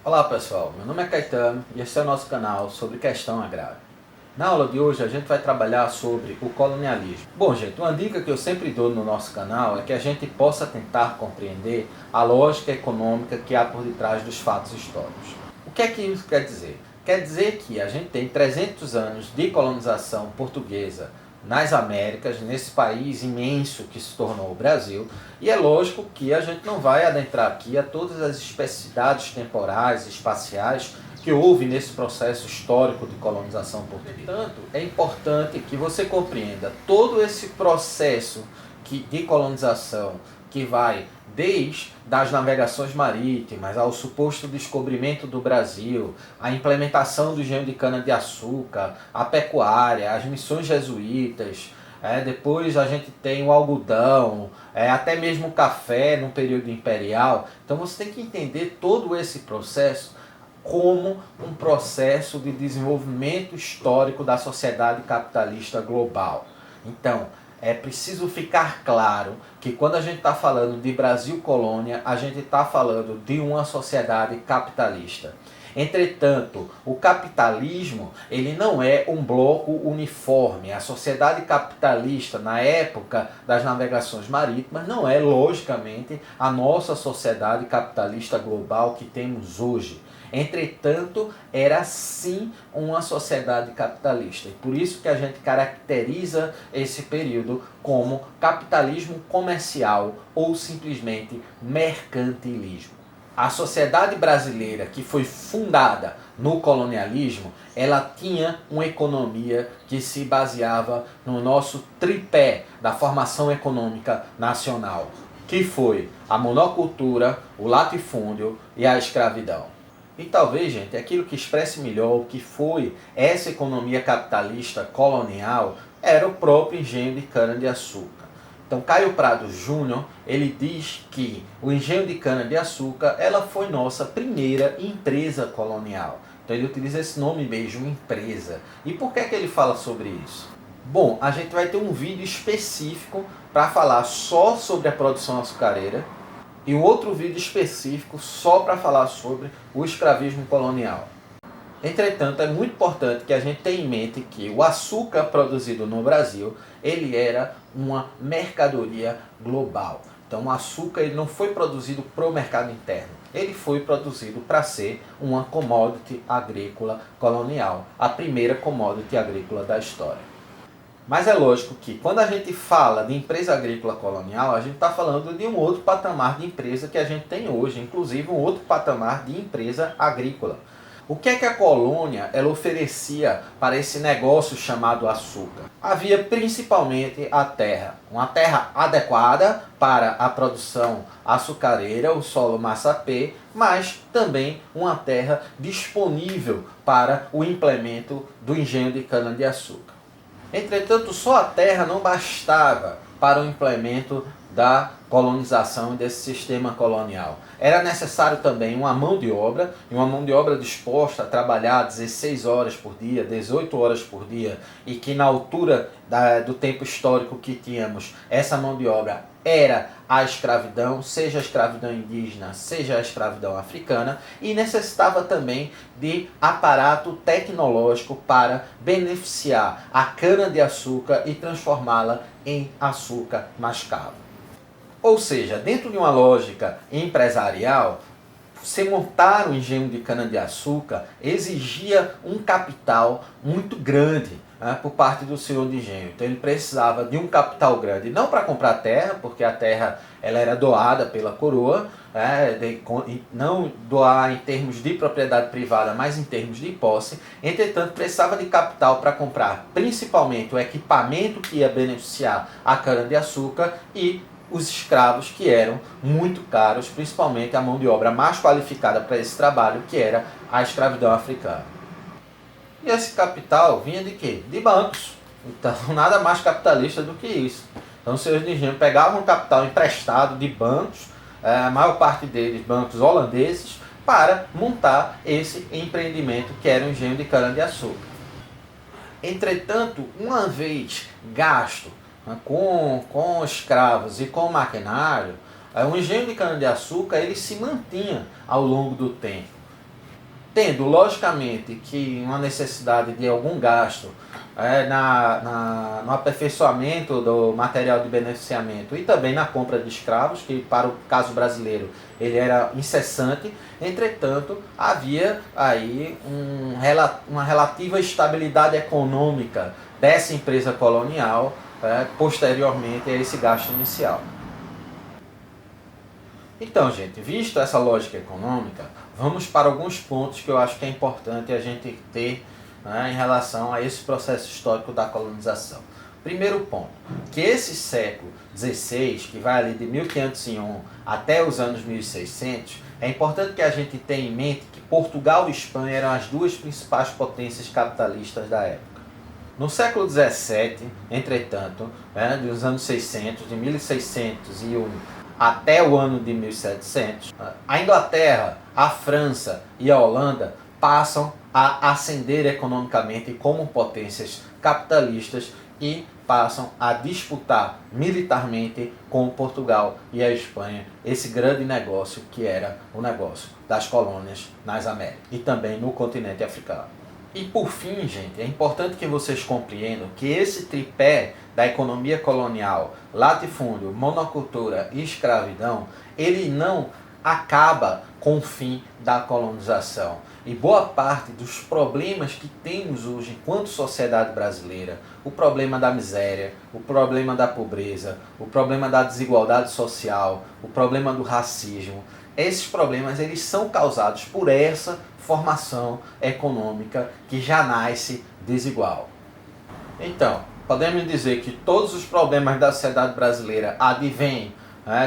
Olá pessoal, meu nome é Caetano e esse é o nosso canal sobre questão agrária. Na aula de hoje a gente vai trabalhar sobre o colonialismo. Bom gente, uma dica que eu sempre dou no nosso canal é que a gente possa tentar compreender a lógica econômica que há por detrás dos fatos históricos. O que é que isso quer dizer? Quer dizer que a gente tem 300 anos de colonização portuguesa nas Américas, nesse país imenso que se tornou o Brasil, e é lógico que a gente não vai adentrar aqui a todas as especificidades temporais e espaciais que houve nesse processo histórico de colonização portuguesa. Portanto, é importante que você compreenda todo esse processo de colonização que vai desde as navegações marítimas, ao suposto descobrimento do Brasil, a implementação do engenho de cana-de-açúcar, a pecuária, as missões jesuítas, depois a gente tem o algodão, até mesmo o café no período imperial. Então você tem que entender todo esse processo como um processo de desenvolvimento histórico da sociedade capitalista global. Então, é preciso ficar claro que quando a gente está falando de Brasil colônia, a gente está falando de uma sociedade capitalista. Entretanto, o capitalismo ele não é um bloco uniforme. A sociedade capitalista na época das navegações marítimas não é, logicamente, a nossa sociedade capitalista global que temos hoje. Entretanto, era sim uma sociedade capitalista. E por isso que a gente caracteriza esse período como capitalismo comercial ou simplesmente mercantilismo. A sociedade brasileira que foi fundada no colonialismo, ela tinha uma economia que se baseava no nosso tripé da formação econômica nacional, que foi a monocultura, o latifúndio e a escravidão. E talvez, gente, aquilo que expresse melhor o que foi essa economia capitalista colonial era o próprio engenho de cana-de-açúcar. Então, Caio Prado Júnior, ele diz que o engenho de cana-de-açúcar ela foi nossa primeira empresa colonial. Então, ele utiliza esse nome mesmo, empresa. E por que ele fala sobre isso? Bom, a gente vai ter um vídeo específico para falar só sobre a produção açucareira, e um outro vídeo específico só para falar sobre o escravismo colonial. Entretanto, é muito importante que a gente tenha em mente que o açúcar produzido no Brasil, ele era uma mercadoria global. Então o açúcar ele não foi produzido para o mercado interno, ele foi produzido para ser uma commodity agrícola colonial, a primeira commodity agrícola da história. Mas é lógico que quando a gente fala de empresa agrícola colonial, a gente está falando de um outro patamar de empresa que a gente tem hoje, inclusive um outro patamar de empresa agrícola. O que é que a colônia ela oferecia para esse negócio chamado açúcar? Havia principalmente a terra, uma terra adequada para a produção açucareira, o solo massapê, mas também uma terra disponível para o implemento do engenho de cana-de-açúcar. Entretanto, só a terra não bastava para o implemento da colonização e desse sistema colonial. Era necessário também uma mão de obra, e uma mão de obra disposta a trabalhar 16 horas por dia, 18 horas por dia, e que na altura do tempo histórico que tínhamos, essa mão de obra era a escravidão, seja a escravidão indígena, seja a escravidão africana, e necessitava também de aparato tecnológico para beneficiar a cana-de-açúcar e transformá-la em açúcar mascavo. Ou seja, dentro de uma lógica empresarial, você montar um engenho de cana-de-açúcar exigia um capital muito grande, por parte do senhor de engenho. Então ele precisava de um capital grande, não para comprar terra, porque a terra ela era doada pela coroa, não doar em termos de propriedade privada, mas em termos de posse. Entretanto, precisava de capital para comprar principalmente o equipamento que ia beneficiar a cana-de-açúcar e os escravos, que eram muito caros, principalmente a mão de obra mais qualificada para esse trabalho, que era a escravidão africana. E esse capital vinha de quê? De bancos. Então, nada mais capitalista do que isso. Então, os senhores de engenho pegavam capital emprestado de bancos, a maior parte deles bancos holandeses, para montar esse empreendimento que era o engenho de cana-de-açúcar. Entretanto, uma vez gasto com escravos e com maquinário, o engenho de cana-de-açúcar ele se mantinha ao longo do tempo. tendo, logicamente, que uma necessidade de algum gasto no aperfeiçoamento do material de beneficiamento e também na compra de escravos, que para o caso brasileiro ele era incessante. Entretanto, havia aí uma relativa estabilidade econômica dessa empresa colonial posteriormente a esse gasto inicial. Então, gente, visto essa lógica econômica, vamos para alguns pontos que eu acho que é importante a gente ter em relação a esse processo histórico da colonização. Primeiro ponto, que esse século XVI, que vai ali de 1501 até os anos 1600, é importante que a gente tenha em mente que Portugal e Espanha eram as duas principais potências capitalistas da época. No século XVII, entretanto, dos anos 600, de 1601 até o ano de 1700, a Inglaterra, a França e a Holanda passam a ascender economicamente como potências capitalistas e passam a disputar militarmente com Portugal e a Espanha esse grande negócio que era o negócio das colônias nas Américas e também no continente africano. E por fim, gente, é importante que vocês compreendam que esse tripé da economia colonial, latifúndio, monocultura e escravidão, ele não acaba com o fim da colonização. E boa parte dos problemas que temos hoje enquanto sociedade brasileira, o problema da miséria, o problema da pobreza, o problema da desigualdade social, o problema do racismo, esses problemas eles são causados por essa formação econômica que já nasce desigual. Então, podemos dizer que todos os problemas da sociedade brasileira advêm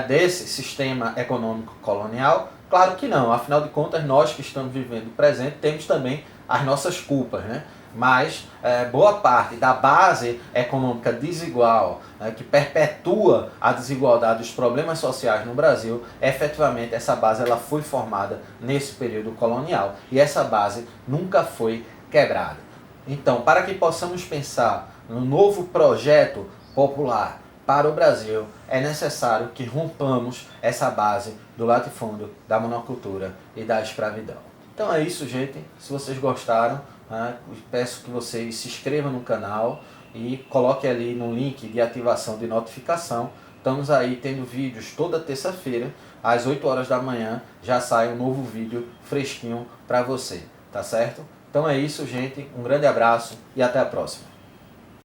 desse sistema econômico colonial? Claro que não, afinal de contas nós que estamos vivendo o presente temos também as nossas culpas, né? Mas boa parte da base econômica desigual que perpetua a desigualdade e os problemas sociais no Brasil, efetivamente essa base ela foi formada nesse período colonial e essa base nunca foi quebrada. Então, para que possamos pensar no novo projeto popular para o Brasil, é necessário que rompamos essa base do latifúndio, da monocultura e da escravidão. Então é isso, gente. Se vocês gostaram, peço que vocês se inscrevam no canal e coloquem ali no link de ativação de notificação. Estamos aí tendo vídeos toda terça-feira, às 8 horas da manhã, já sai um novo vídeo fresquinho para você, tá certo? Então é isso, gente. Um grande abraço e até a próxima.